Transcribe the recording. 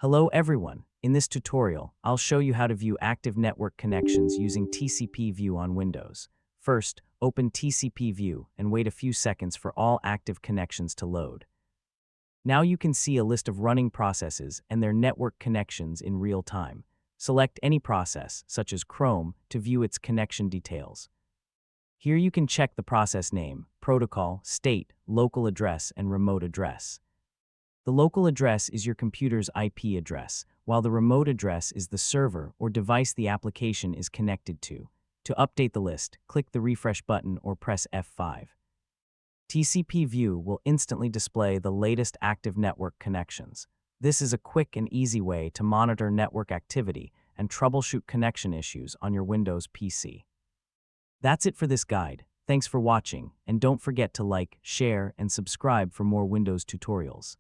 Hello everyone. In this tutorial, I'll show you how to view active network connections using TCPView on Windows. First, open TCPView and wait a few seconds for all active connections to load. Now you can see a list of running processes and their network connections in real time. Select any process, such as Chrome, to view its connection details. Here you can check the process name, protocol, state, local address, and remote address. The local address is your computer's IP address, while the remote address is the server or device the application is connected to. To update the list, click the refresh button or press F5. TCPView will instantly display the latest active network connections. This is a quick and easy way to monitor network activity and troubleshoot connection issues on your Windows PC. That's it for this guide. Thanks for watching, and don't forget to like, share, and subscribe for more Windows tutorials.